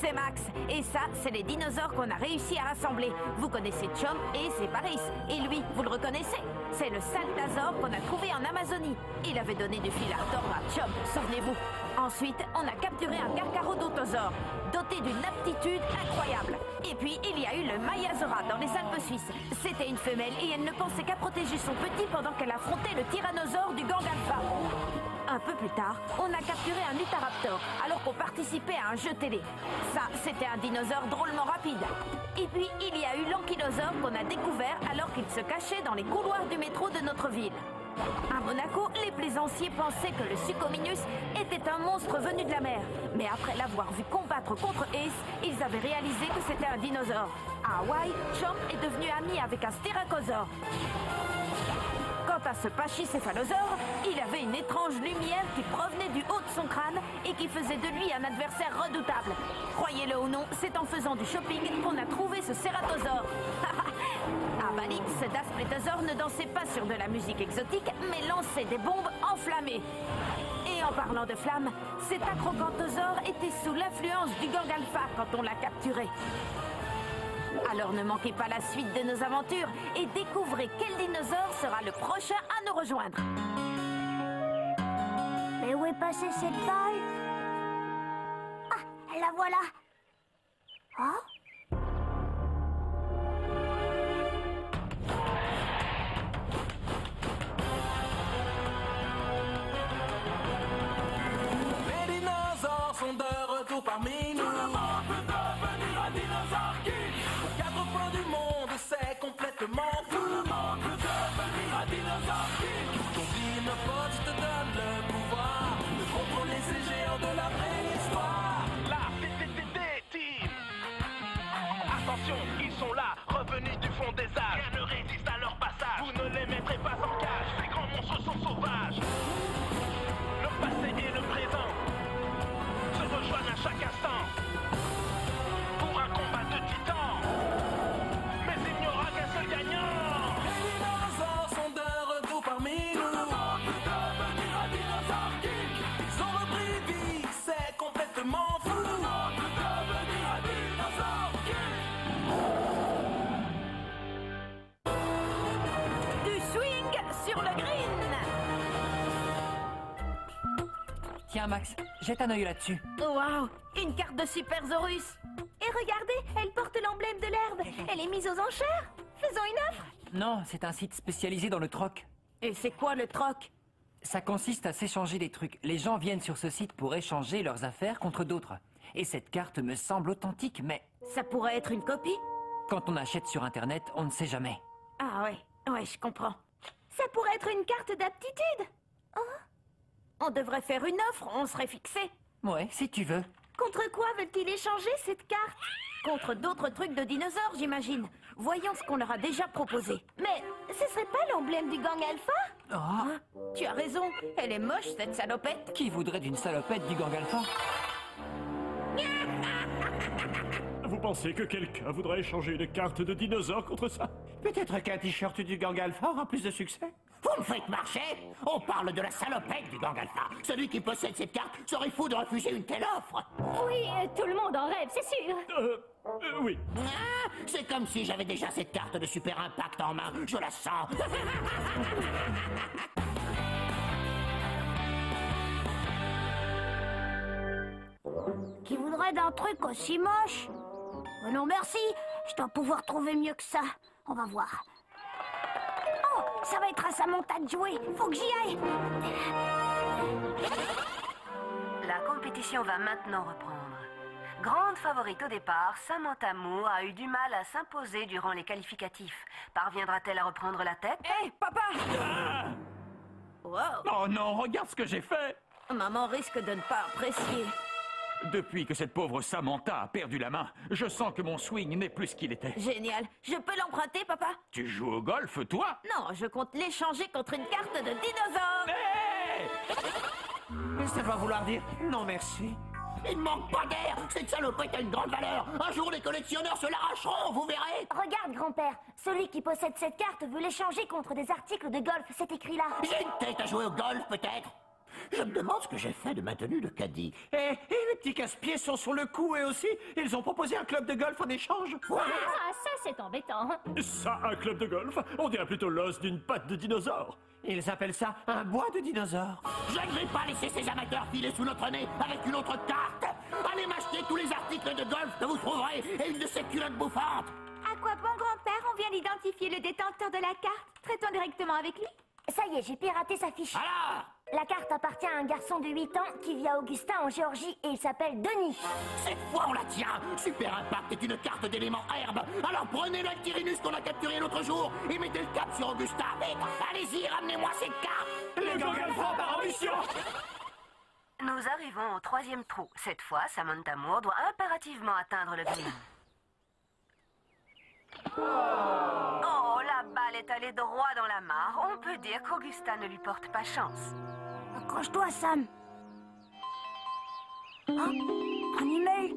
c'est Max. Et ça, c'est les dinosaures qu'on a réussi à rassembler. Vous connaissez Chomp et c'est Paris. Et lui, vous le reconnaissez? C'est le Saltasaure qu'on a trouvé en Amazonie. Il avait donné du fil à retordre à Chomp, souvenez-vous. Ensuite, on a capturé un Carcharodontosaure, doté d'une aptitude incroyable. Et puis, il y a eu le Mayazora dans les Alpes suisses. C'était une femelle et elle ne pensait qu'à protéger son petit pendant qu'elle affrontait le tyrannosaure du gang alpha. Un peu plus tard, on a capturé un Utahraptor alors qu'on participait à un jeu télé. Ça, c'était un dinosaure drôlement rapide. Et puis, il y a eu l'ankylosaure qu'on a découvert alors qu'il se cachait dans les couloirs du métro de notre ville. À Monaco, les plaisanciers pensaient que le Suchominus était un monstre venu de la mer. Mais après l'avoir vu combattre contre Ace, ils avaient réalisé que c'était un dinosaure. À Hawaï, Chomp est devenu ami avec un Styracosaure. Quant à ce pachycéphalosaure, il avait une étrange lumière qui provenait du haut de son crâne et qui faisait de lui un adversaire redoutable. Croyez-le ou non, c'est en faisant du shopping qu'on a trouvé ce cératosaure. À Bali, ce Dasplétosaure ne dansait pas sur de la musique exotique, mais lançait des bombes enflammées. Et en parlant de flammes, cet acrocanthosaure était sous l'influence du gang alpha quand on l'a capturé. Alors ne manquez pas la suite de nos aventures et découvrez quel dinosaure sera le prochain à nous rejoindre. Mais où est passée cette balle? Ah, la voilà. Oh? Les dinosaures sont de retour parmi nous. Tout le monde peut devenir un dinosaure king. Aux quatre coins du monde, c'est complètement fou. Tout le monde peut devenir un dinosaure king. Ton dinopote te donne le pouvoir de contrôler ces géants de la préhistoire. La team. Attention, ils sont là, revenus du fond des âges. Rien ne résiste à leur passage. Vous ne les mettrez pas en cage. Ces grands monstres sont sauvages. Le passé et le présent se rejoignent à chaque instant pour un combat de titans. Mais il n'y aura qu'un seul gagnant. Les dinosaures sont de retour parmi nous. Tout le monde peut devenir un dinosaure king. Ils ont repris vie, c'est complètement fou. Tout le monde peut devenir un dinosaure king. Du swing sur le green. Tiens Max, jette un œil là-dessus. Waouh, une carte de Supersaurus. Et regardez, elle porte l'emblème de l'herbe. Elle est mise aux enchères. Faisons une offre. Non, c'est un site spécialisé dans le troc. Et c'est quoi le troc? Ça consiste à s'échanger des trucs. Les gens viennent sur ce site pour échanger leurs affaires contre d'autres. Et cette carte me semble authentique, mais Ça pourrait être une copie? quand on achète sur Internet, on ne sait jamais. Ah ouais, je comprends. Ça pourrait être une carte d'aptitude. On devrait faire une offre, on serait fixé. Ouais, si tu veux. Contre quoi veulent-ils échanger cette carte? Contre d'autres trucs de dinosaures, j'imagine. Voyons ce qu'on leur a déjà proposé. Mais ce serait pas l'emblème du gang alpha? Oh, Tu as raison, elle est moche cette salopette. qui voudrait d'une salopette du gang alpha? Vous pensez que quelqu'un voudrait échanger une carte de dinosaure contre ça? Peut-être qu'un t-shirt du gang alpha aura plus de succès. Vous me faites marcher? On parle de la salopette du gang alpha. Celui qui possède cette carte serait fou de refuser une telle offre. Oui, tout le monde en rêve, c'est sûr. Oui. Ah, c'est comme si j'avais déjà cette carte de super impact en main. Je la sens. Qui voudrait d'un truc aussi moche? Oh non merci, je dois pouvoir trouver mieux que ça. On va voir. Oh, ça va être à Samantha de jouer. Faut que j'y aille. La compétition va maintenant reprendre. Grande favorite au départ, Samantha Moore a eu du mal à s'imposer durant les qualificatifs. Parviendra-t-elle à reprendre la tête? Hé, papa! Wow, Oh non, regarde ce que j'ai fait! maman risque de ne pas apprécier. Depuis que cette pauvre Samantha a perdu la main, je sens que mon swing n'est plus ce qu'il était. Génial. Je peux l'emprunter, papa? Tu joues au golf, toi? Non, je compte l'échanger contre une carte de dinosaure. Hé! Ça doit vouloir dire non merci. Il ne manque pas d'air. Cette salopette a une grande valeur. Un jour, les collectionneurs se l'arracheront, vous verrez. Regarde, grand-père. Celui qui possède cette carte veut l'échanger contre des articles de golf. C'est écrit là. J'ai une tête à jouer au golf, peut-être. Je me demande ce que j'ai fait de ma tenue de caddie. Et les petits casse-pieds sont sur le coup, eux aussi. Ils ont proposé un club de golf en échange. Ah, ça c'est embêtant. Ça, un club de golf? On dirait plutôt l'os d'une patte de dinosaure. Ils appellent ça un bois de dinosaure. Je ne vais pas laisser ces amateurs filer sous notre nez avec une autre carte. Allez m'acheter tous les articles de golf que vous trouverez et une de ces culottes bouffantes. À quoi bon, grand-père? On vient d'identifier le détenteur de la carte. Traitons directement avec lui. Ça y est, j'ai piraté sa fiche. Alors, La carte appartient à un garçon de 8 ans qui vit à Augusta en Géorgie et il s'appelle Denis. cette fois on la tient. Super Impact est une carte d'éléments herbe. Alors prenez le Tyrinus qu'on a capturé l'autre jour et mettez le cap sur Augusta. Vite, allez-y, ramenez-moi cette carte. Les Gangalfa par ambition. Nous arrivons au 3e trou. Cette fois, Samantha Moore doit impérativement atteindre le green. Oh, la balle est allée droit dans la mare. On peut dire qu'Augusta ne lui porte pas chance. Accroche-toi, Sam. Hein? Un email?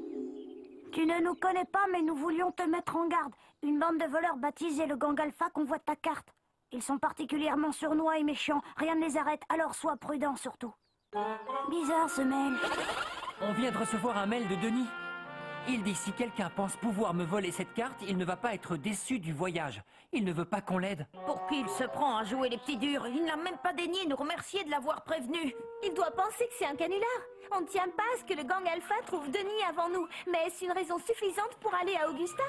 Tu ne nous connais pas, mais nous voulions te mettre en garde. Une bande de voleurs baptisée le gang Alpha convoite ta carte. Ils sont particulièrement sournois et méchants. Rien ne les arrête, alors sois prudent surtout. Bizarre ce mail. On vient de recevoir un mail de Denis. Il dit si quelqu'un pense pouvoir me voler cette carte, il ne va pas être déçu du voyage. Il ne veut pas qu'on l'aide. Pour qui il se prend à jouer les petits durs? Il n'a même pas daigné nous remercier de l'avoir prévenu. Il doit penser que c'est un canular. On ne tient pas à ce que le gang Alpha trouve Denis avant nous. Mais est-ce une raison suffisante pour aller à Augusta?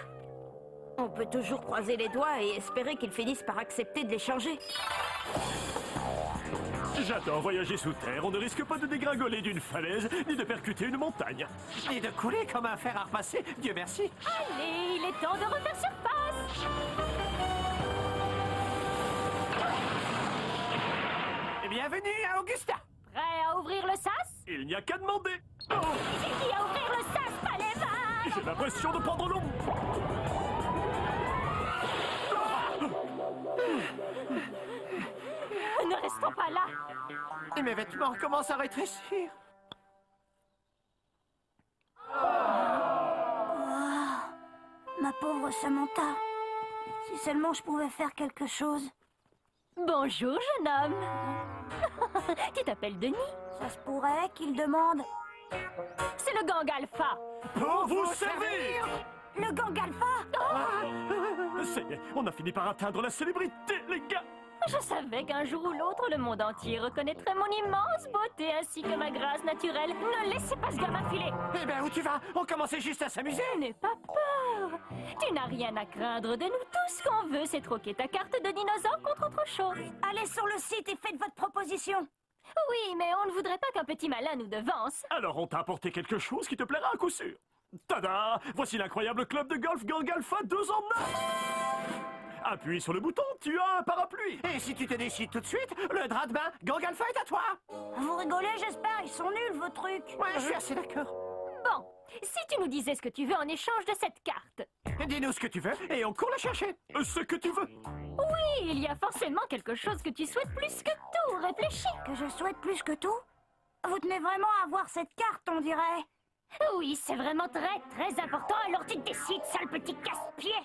On peut toujours croiser les doigts et espérer qu'il finisse par accepter de l'échanger. J'adore voyager sous terre. On ne risque pas de dégringoler d'une falaise, ni de percuter une montagne. Et de couler comme un fer à repasser. Dieu merci. Allez, il est temps de refaire surface. Bienvenue à Augusta. Prêt à ouvrir le sas? Il n'y a qu'à demander. J'ai dit à ouvrir le sas, pas les vannes. J'ai l'impression de prendre l'eau. Ne restons pas là. Et mes vêtements commencent à rétrécir. Ma pauvre Samantha. Si seulement je pouvais faire quelque chose. Bonjour, jeune homme. Tu t'appelles Denis? Ça se pourrait qu'il demande. C'est le gang Alpha. Pour vous servir. Le gang Alpha? Ça y est, on a fini par atteindre la célébrité, les gars. Je savais qu'un jour ou l'autre, le monde entier reconnaîtrait mon immense beauté ainsi que ma grâce naturelle. Ne laissez pas ce gamin filer. Eh ben, où tu vas? On commençait juste à s'amuser. N'aie pas peur. Tu n'as rien à craindre de nous. Tout ce qu'on veut, c'est troquer ta carte de dinosaure contre autre chose. Allez sur le site et faites votre proposition. Oui, mais on ne voudrait pas qu'un petit malin nous devance. Alors on t'a apporté quelque chose qui te plaira à coup sûr. Tada! Voici l'incroyable club de golf Gang Alpha 2 en 1. Appuie sur le bouton, tu as un parapluie. Et si tu te décides tout de suite, le drap de bain Gang Alpha est à toi. Vous rigolez, j'espère. Ils sont nuls, vos trucs. Ouais, je suis assez d'accord. Bon, si tu nous disais ce que tu veux en échange de cette carte. Dis-nous ce que tu veux et on court la chercher. Ce que tu veux. Oui, il y a forcément quelque chose que tu souhaites plus que tout. Réfléchis. Que je souhaite plus que tout? Vous tenez vraiment à avoir cette carte, on dirait. Oui, c'est vraiment très, très important. Alors tu te décides, sale petit casse-pied.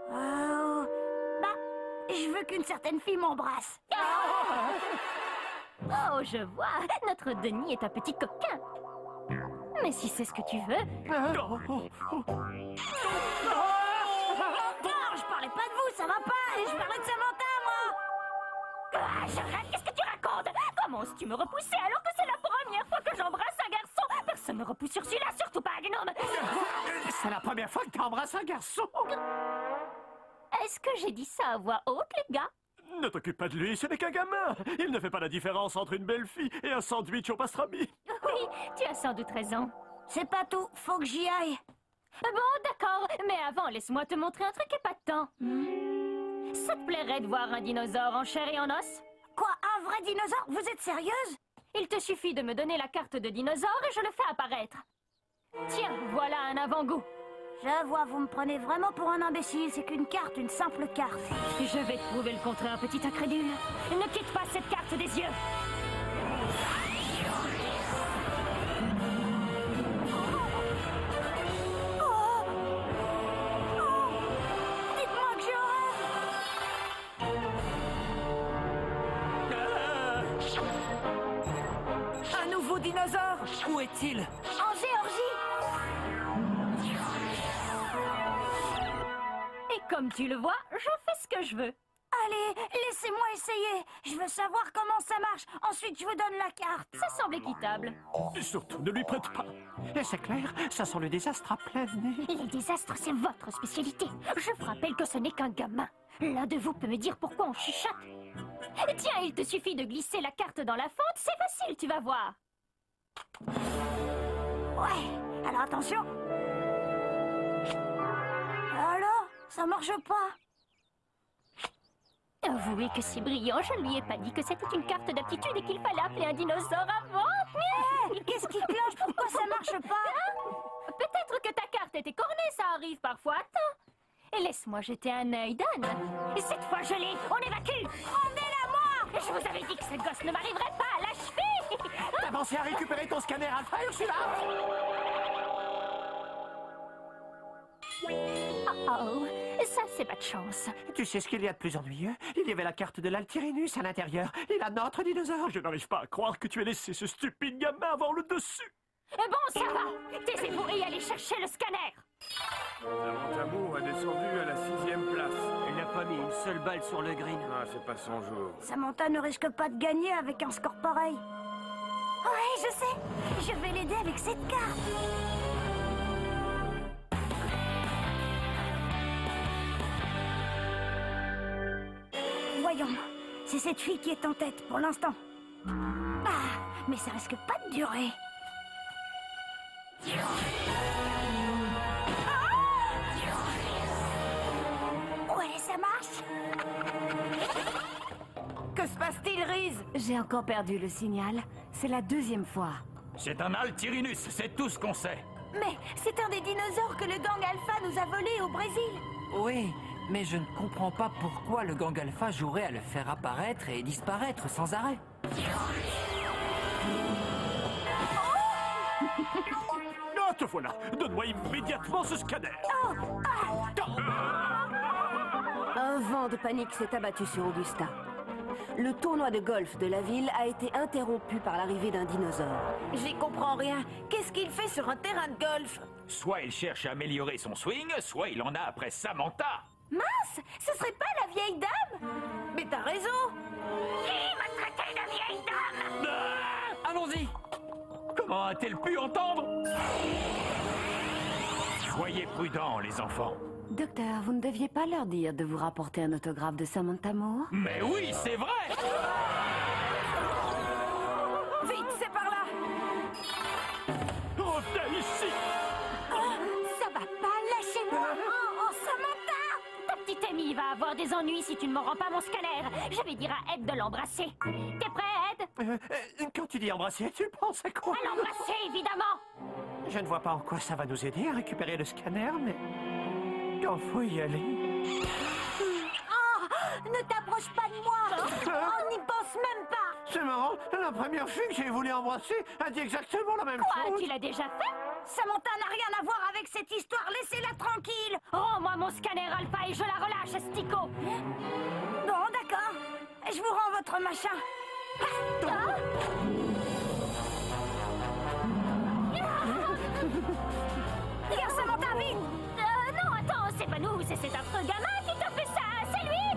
Bah, je veux qu'une certaine fille m'embrasse. Oh, je vois. Notre Denis est un petit coquin. Mais si c'est ce que tu veux... Non, je parlais pas de vous, ça va pas. Je parlais de Samantha, moi. J'arrête, qu'est-ce que tu racontes? Comment oses-tu me repousser alors que c'est la première fois que j'embrasse un garçon? Personne ne repousse sur celui-là, surtout pas un gnome. C'est la première fois que t'embrasses un garçon. Est-ce que j'ai dit ça à voix haute, les gars? Ne t'occupe pas de lui, ce n'est qu'un gamin. Il ne fait pas la différence entre une belle fille et un sandwich au pastrami. Oui, tu as sans doute raison. C'est pas tout, faut que j'y aille. Bon, d'accord, mais avant, laisse-moi te montrer un truc épatant. Ça te plairait de voir un dinosaure en chair et en os? Quoi, un vrai dinosaure? Vous êtes sérieuse? Il te suffit de me donner la carte de dinosaure et je le fais apparaître. Tiens, voilà un avant-goût. Je vois, vous me prenez vraiment pour un imbécile. C'est qu'une carte, une simple carte. Je vais te prouver le contraire, petit incrédule. Ne quitte pas cette carte des yeux. Dites-moi que j'ai horreur. dinosaure. Où est-il? En Géorgie. Et comme tu le vois, je fais ce que je veux. Allez, laissez-moi essayer. Je veux savoir comment ça marche. Ensuite, je vous donne la carte. Ça semble équitable. Et surtout, ne lui prête pas. Et c'est clair, ça sent le désastre à plein nez. Les désastres, c'est votre spécialité. Je vous rappelle que ce n'est qu'un gamin. L'un de vous peut me dire pourquoi on chuchote. Tiens, il te suffit de glisser la carte dans la fente, c'est facile, tu vas voir. Ouais, alors attention. Alors, ça marche pas. Avouez que c'est brillant, je ne lui ai pas dit que c'était une carte d'aptitude et qu'il fallait appeler un dinosaure avant. Qu'est-ce qui cloche? Pourquoi ça marche pas? Peut-être que ta carte était cornée, ça arrive parfois. Attends. Et laisse-moi jeter un œil, Dan. Et cette fois, je l'ai. On évacue. Rendez-la moi. Je vous avais dit que ce gosse ne m'arriverait pas à l'achever. T'as pensé à récupérer ton scanner Alpha, Ursula? Oh, ça, c'est pas de chance. Tu sais ce qu'il y a de plus ennuyeux? Il y avait la carte de l'Altyrinus à l'intérieur. Il a notre dinosaure. Je n'arrive pas à croire que tu aies laissé ce stupide gamin avoir le dessus. Bon, ça va. Taisez-vous et allez chercher le scanner. Samantha Moore est descendue à la 6e place. Elle n'a pas mis une seule balle sur le green. Ah, c'est pas son jour. Samantha ne risque pas de gagner avec un score pareil. Ouais, je sais. Je vais l'aider avec cette carte. Voyons. C'est cette fille qui est en tête pour l'instant. Ah, mais ça risque pas de durer. Ouais, ça marche. Que se passe-t-il, Reese? J'ai encore perdu le signal. C'est la 2e fois. C'est un Altyrinus, c'est tout ce qu'on sait. Mais c'est un des dinosaures que le gang Alpha nous a volé au Brésil. Oui, mais je ne comprends pas pourquoi le gang Alpha jouerait à le faire apparaître et disparaître sans arrêt. Ah, te voilà. Donne-moi immédiatement ce scanner. Un vent de panique s'est abattu sur Augusta. Le tournoi de golf de la ville a été interrompu par l'arrivée d'un dinosaure. J'y comprends rien. Qu'est-ce qu'il fait sur un terrain de golf? Soit il cherche à améliorer son swing, soit il en a après Samantha. Mince, ce serait pas la vieille dame? Mais t'as raison. Qui m'a traité de vieille dame? Allons-y! Comment a-t-elle pu entendre? Soyez prudents, les enfants. Docteur, vous ne deviez pas leur dire de vous rapporter un autographe de Samantha Moore? Mais oui, c'est vrai! Vite, c'est par là. Reviens ici. Ça va pas, lâchez-moi. Oh, Samantha! Ta petite Amy va avoir des ennuis si tu ne me rends pas mon scanner. Je vais dire à Ed de l'embrasser. T'es prêt, Ed? Quand tu dis embrasser, tu penses à quoi? À l'embrasser, évidemment. Je ne vois pas en quoi ça va nous aider à récupérer le scanner, mais... quand faut y aller... Oh, ne t'approche pas de moi. On n'y pense même pas. C'est marrant, la première fille que j'ai voulu embrasser a dit exactement la même Quoi, chose. tu l'as déjà fait? Samantha n'a rien à voir avec cette histoire. Laissez-la tranquille. Rends-moi mon scanner Alpha et je la relâche, Stico. Bon, d'accord. Je vous rends votre machin. Viens, Samantha, vite. Non, attends, c'est pas nous, c'est cet affreux gamin qui t'a fait ça, c'est lui.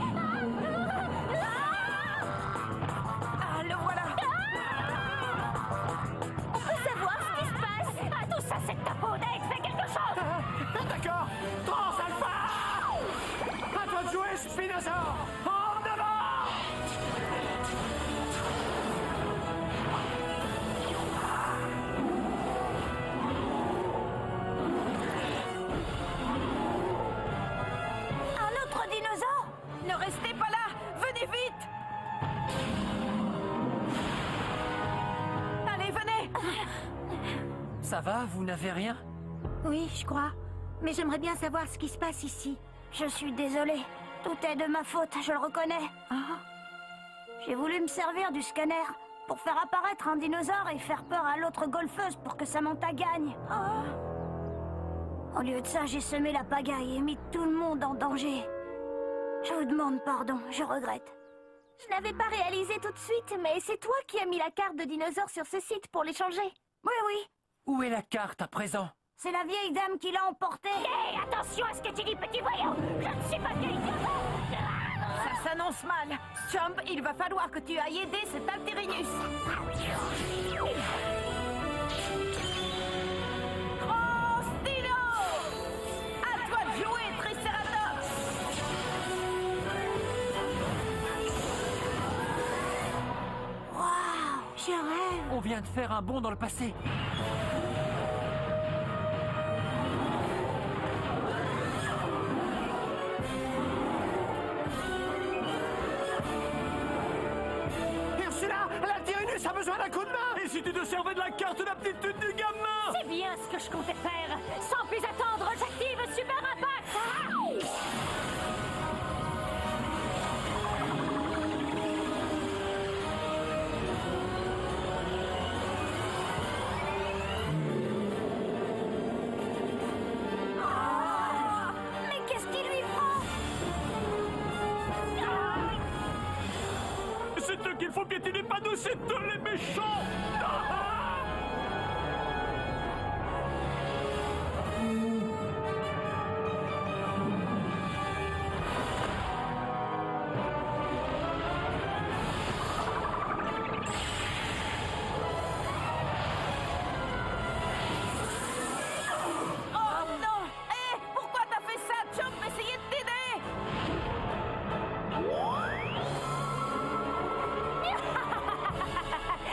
Ah, le voilà. On peut savoir ce qui se passe. Ah, tout ça, c'est de ta faute, Ed, fais quelque chose. D'accord, Trans Alpha! À toi de jouer, Spinosaur! En avant! Un autre dinosaure? Ne restez pas là. Venez vite. Allez, venez. Ça va, vous n'avez rien? Oui, je crois. Mais j'aimerais bien savoir ce qui se passe ici. Je suis désolée. Tout est de ma faute, je le reconnais. J'ai voulu me servir du scanner pour faire apparaître un dinosaure et faire peur à l'autre golfeuse pour que Samantha gagne. Au lieu de ça, j'ai semé la pagaille et mis tout le monde en danger. Je vous demande pardon, je regrette. Je n'avais pas réalisé tout de suite, mais c'est toi qui as mis la carte de dinosaure sur ce site pour l'échanger. Oui, oui. Où est la carte à présent? C'est la vieille dame qui l'a emportée. Hé, attention à ce que tu dis, petit voyant. Je ne suis pas vieille dame. Ça s'annonce mal. Chomp, il va falloir que tu ailles aider cet Altyrinus. Grand stylo! À toi de jouer, Triceratops! Waouh, je rêve. On vient de faire un bond dans le passé. Ursula, l'Altyrinus a besoin d'un coup de main. Et si tu te servais de la carte d'aptitude du gamin? C'est bien ce que je comptais faire. Sans plus attendre, j'active Super Impact. Mais qu'est-ce qui lui prend? C'est eux qu'il faut piétiner, pas nous, c'est eux les méchants! Oh non! Hé, pourquoi t'as fait ça, Chomp? Essayez de t'aider!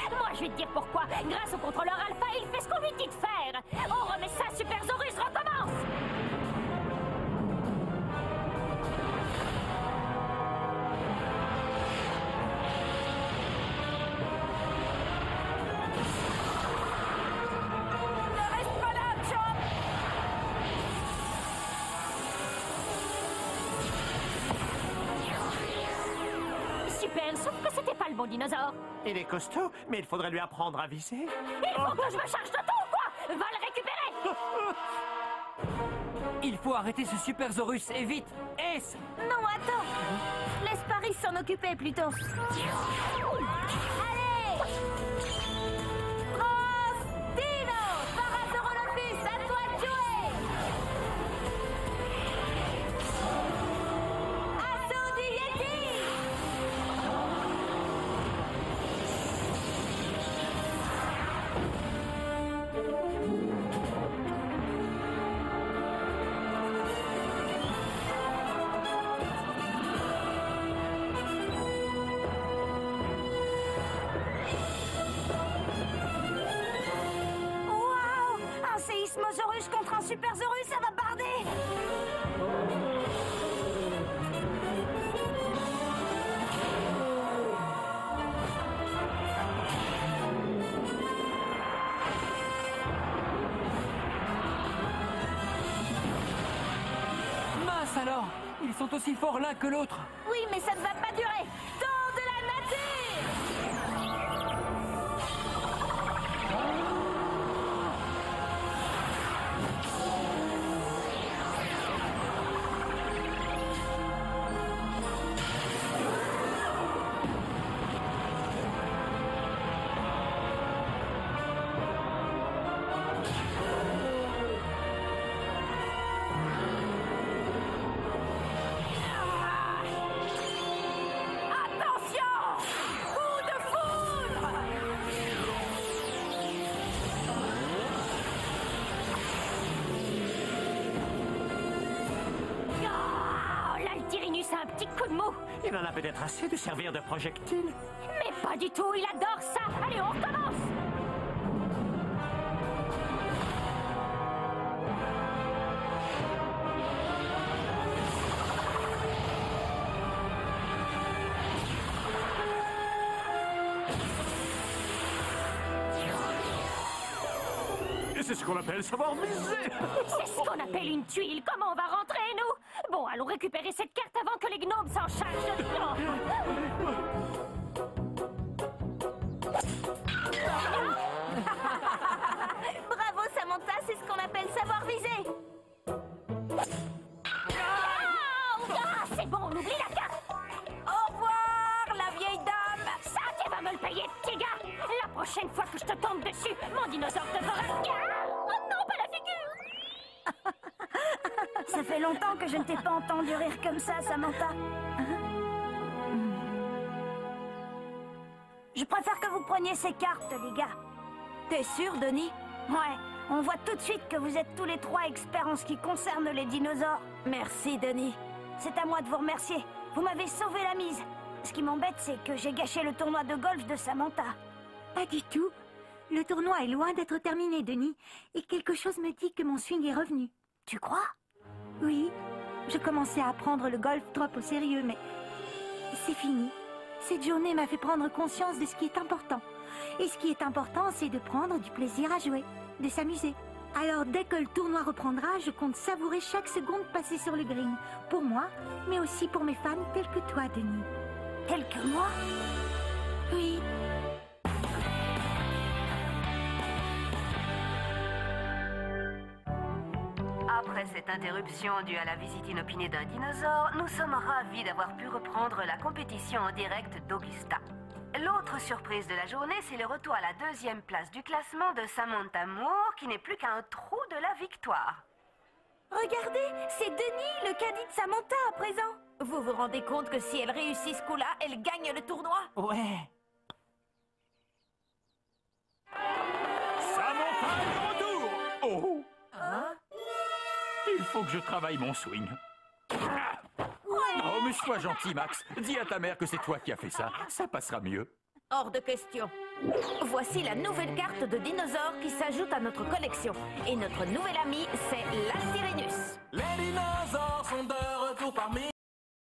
Moi, je vais te dire pourquoi. Grâce au contrôleur Alpha, il fait ce qu'on lui dit de faire. On remet ça, Supersaurus recommence. Ne reste pas là, Chomp! Super, sauf que c'était pas le bon dinosaure. Il est costaud, mais il faudrait lui apprendre à viser. Il faut que je me charge de tout, quoi. Va le récupérer. Il faut arrêter ce Supersaurus, et vite! Ace! Non, attends. Laisse Paris s'en occuper plutôt. Allez! Grosse Dino! Parasaurolophus, à toi de jouer! Assaut du Yeti! Waouh! Un séismosaurus contre un supersaurus, ça va barder! Mince alors! Ils sont aussi forts l'un que l'autre! Oui, mais ça ne va pas durer! Temps de la nature! Attention! Coup de foudre! Oh, l'Altyrinus a un petit coup de mou. Il en a peut-être assez de servir de projectile. Mais pas du tout, il adore ça. Allez, on recommence. Et c'est ce qu'on appelle savoir viser! C'est ce qu'on appelle une tuile. Comment on va rentrer, nous? Bon, allons récupérer cette carte avant que les gnomes s'en chargent. Bravo, Samantha, c'est ce qu'on appelle savoir viser! Ah, c'est bon, on oublie la carte. Au revoir, la vieille dinosaure te fera... Oh non, pas la figure! Ça fait longtemps que je ne t'ai pas entendu rire comme ça, Samantha. Je préfère que vous preniez ces cartes, les gars. T'es sûr, Denis? Ouais, on voit tout de suite que vous êtes tous les trois experts en ce qui concerne les dinosaures. Merci, Denis. C'est à moi de vous remercier. Vous m'avez sauvé la mise. Ce qui m'embête, c'est que j'ai gâché le tournoi de golf de Samantha. Pas du tout. Le tournoi est loin d'être terminé, Denis. Et quelque chose me dit que mon swing est revenu. Tu crois? Oui. Je commençais à prendre le golf trop au sérieux, mais c'est fini. Cette journée m'a fait prendre conscience de ce qui est important. Et ce qui est important, c'est de prendre du plaisir à jouer, de s'amuser. Alors, dès que le tournoi reprendra, je compte savourer chaque seconde passée sur le green. Pour moi, mais aussi pour mes fans tels que toi, Denis. Tels que moi? Oui. Après cette interruption due à la visite inopinée d'un dinosaure, nous sommes ravis d'avoir pu reprendre la compétition en direct d'Augusta. L'autre surprise de la journée, c'est le retour à la 2e place du classement de Samantha Moore, qui n'est plus qu'un trou de la victoire. Regardez, c'est Denis, le caddie de Samantha à présent. Vous vous rendez compte que si elle réussit ce coup-là, elle gagne le tournoi? Ouais. Samantha est de retour! Oh! Hein? Il faut que je travaille mon swing. Oh, mais sois gentil, Max. Dis à ta mère que c'est toi qui as fait ça. Ça passera mieux. Hors de question. Voici la nouvelle carte de dinosaures qui s'ajoute à notre collection. Et notre nouvel ami, c'est l'Astyrhinus. Les dinosaures sont de retour parmi